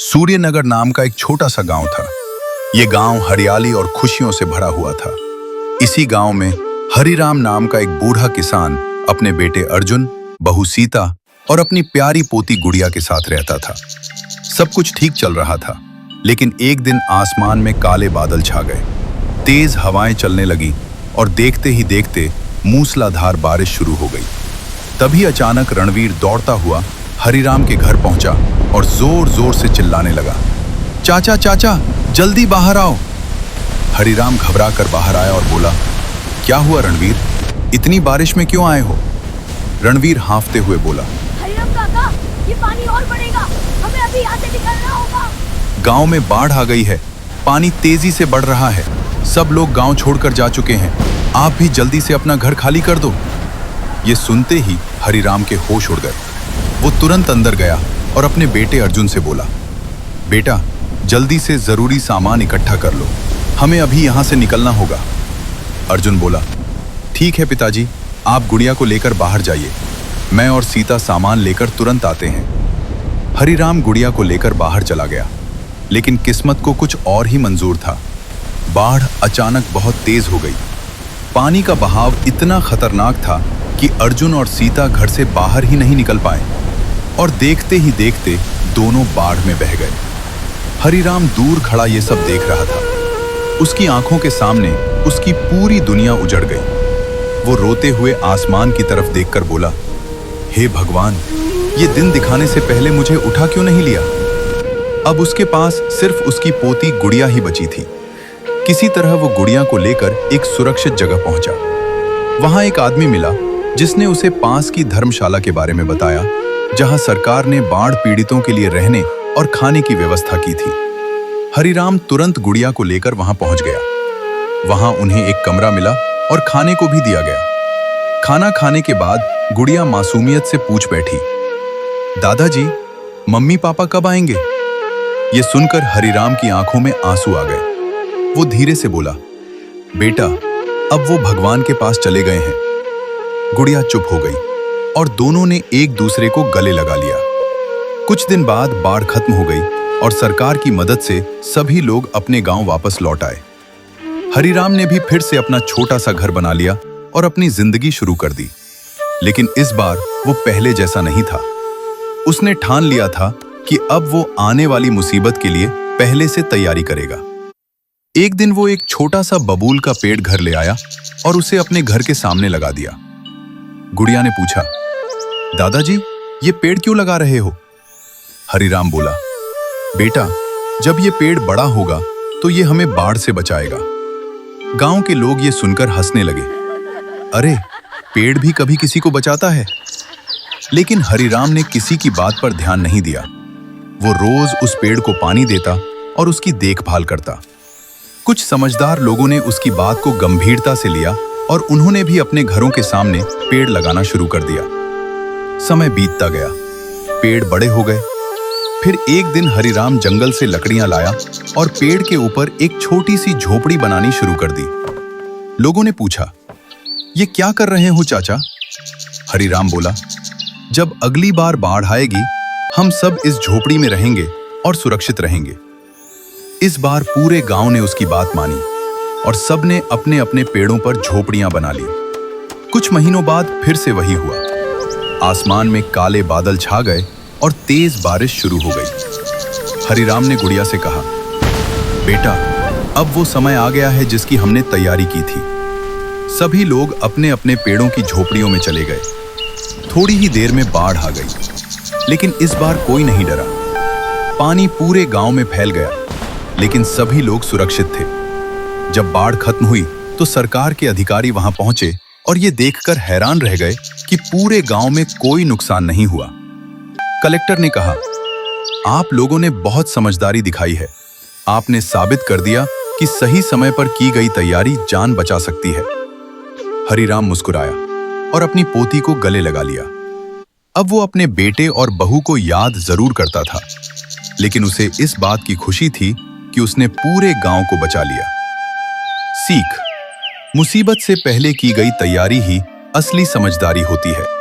सूर्यनगर नाम का एक छोटा सा गांव था। ये गांव हरियाली और खुशियों से भरा हुआ था। इसी गांव में हरिराम नाम का एक बूढ़ा किसान अपने बेटे अर्जुन, बहू सीता और अपनी प्यारी पोती गुड़िया के साथ रहता था। सब कुछ ठीक चल रहा था, लेकिन एक दिन आसमान में काले बादल छा गए। तेज हवाएं चलने लगी और देखते ही देखते मूसलाधार बारिश शुरू हो गई। तभी अचानक रणवीर दौड़ता हुआ हरिराम के घर पहुंचा और जोर जोर से चिल्लाने लगा, चाचा चाचा जल्दी बाहर आओ। हरिराम घबरा कर बाहर आया और बोला, क्या हुआ रणवीर, इतनी बारिश में क्यों आए हो? रणवीर हांफते हुए बोला, हरिराम काका, ये पानी और बढ़ेगा, हमें अभी यहाँ से निकलना होगा। गांव में बाढ़ आ गई है, पानी तेजी से बढ़ रहा है, सब लोग गांव छोड़कर जा चुके हैं, आप भी जल्दी से अपना घर खाली कर दो। ये सुनते ही हरिराम के होश उड़ गए। वो तुरंत अंदर गया और अपने बेटे अर्जुन से बोला, बेटा जल्दी से जरूरी सामान इकट्ठा कर लो, हमें अभी यहाँ से निकलना होगा। अर्जुन बोला, ठीक है पिताजी, आप गुड़िया को लेकर बाहर जाइए, मैं और सीता सामान लेकर तुरंत आते हैं। हरिराम गुड़िया को लेकर बाहर चला गया, लेकिन किस्मत को कुछ और ही मंजूर था। बाढ़ अचानक बहुत तेज हो गई। पानी का बहाव इतना खतरनाक था कि अर्जुन और सीता घर से बाहर ही नहीं निकल पाए और देखते ही देखते दोनों बाढ़ में बह गए। हरिराम दूर खड़ा ये सब देख रहा था। उसकी आंखों के सामने उसकी पूरी दुनिया उजड़ गई। वो रोते हुए आसमान की तरफ देखकर बोला, हे भगवान, ये दिन दिखाने से पहले मुझे उठा क्यों नहीं लिया? अब उसके पास सिर्फ उसकी पोती गुड़िया ही बची थी। किसी तरह वो गुड़िया को लेकर एक सुरक्षित जगह पहुंचा। वहां एक आदमी मिला जिसने उसे पास की धर्मशाला के बारे में बताया, जहां सरकार ने बाढ़ पीड़ितों के लिए रहने और खाने की व्यवस्था की थी। हरिराम तुरंत गुड़िया को लेकर वहां पहुंच गया। वहां उन्हें एक कमरा मिला और खाने को भी दिया गया। खाना खाने के बाद गुड़िया मासूमियत से पूछ बैठी, दादाजी, मम्मी पापा कब आएंगे? ये सुनकर हरिराम की आंखों में आंसू आ गए। वो धीरे से बोला, बेटा अब वो भगवान के पास चले गए हैं। गुड़िया चुप हो गई और दोनों ने एक दूसरे को गले लगा लिया। कुछ दिन बाद बाढ़ खत्म हो गई और सरकार की मदद से सभी लोग अपने गांव वापस लौट आए। हरिराम ने भी फिर से अपना छोटा सा घर बना लिया और अपनी जिंदगी शुरू कर दी। लेकिन इस बार वो पहले जैसा नहीं था। उसने ठान लिया था कि अब वो आने वाली मुसीबत के लिए पहले से तैयारी करेगा। एक दिन वो एक छोटा सा बबूल का पेड़ घर ले आया और उसे अपने घर के सामने लगा दिया। गुड़िया ने पूछा, दादाजी, ये पेड़ क्यों लगा रहे हो? हरिराम बोला, बेटा जब ये पेड़ बड़ा होगा तो ये हमें बाढ़ से बचाएगा। गांव के लोग ये सुनकर हंसने लगे। अरे, पेड़ भी कभी किसी को बचाता है? लेकिन हरिराम ने किसी की बात पर ध्यान नहीं दिया। वो रोज उस पेड़ को पानी देता और उसकी देखभाल करता। कुछ समझदार लोगों ने उसकी बात को गंभीरता से लिया और उन्होंने भी अपने घरों के सामने पेड़ लगाना शुरू कर दिया। समय बीतता गया, पेड़ बड़े हो गए। फिर एक दिन हरिराम जंगल से लकड़ियां लाया और पेड़ के ऊपर एक छोटी सी झोपड़ी बनानी शुरू कर दी। लोगों ने पूछा, ये क्या कर रहे हो चाचा? हरिराम बोला, जब अगली बार बाढ़ आएगी हम सब इस झोपड़ी में रहेंगे और सुरक्षित रहेंगे। इस बार पूरे गांव ने उसकी बात मानी और सब ने अपने अपने पेड़ों पर झोपड़ियां बना ली। कुछ महीनों बाद फिर से वही हुआ। आसमान में काले बादल छा गए और तेज बारिश शुरू हो गई। हरिराम ने गुड़िया से कहा, बेटा अब वो समय आ गया है जिसकी हमने तैयारी की थी। सभी लोग अपने अपने पेड़ों की झोपड़ियों में चले गए। थोड़ी ही देर में बाढ़ आ गई, लेकिन इस बार कोई नहीं डरा। पानी पूरे गांव में फैल गया, लेकिन सभी लोग सुरक्षित थे। जब बाढ़ खत्म हुई तो सरकार के अधिकारी वहां पहुंचे और ये देखकर हैरान रह गए कि पूरे गांव में कोई नुकसान नहीं हुआ। कलेक्टर ने कहा, आप लोगों ने बहुत समझदारी दिखाई है। आपने साबित कर दिया कि सही समय पर की गई तैयारी जान बचा सकती है। हरिराम मुस्कुराया और अपनी पोती को गले लगा लिया। अब वो अपने बेटे और बहू को याद जरूर करता था, लेकिन उसे इस बात की खुशी थी कि उसने पूरे गांव को बचा लिया। सीख: मुसीबत से पहले की गई तैयारी ही असली समझदारी होती है।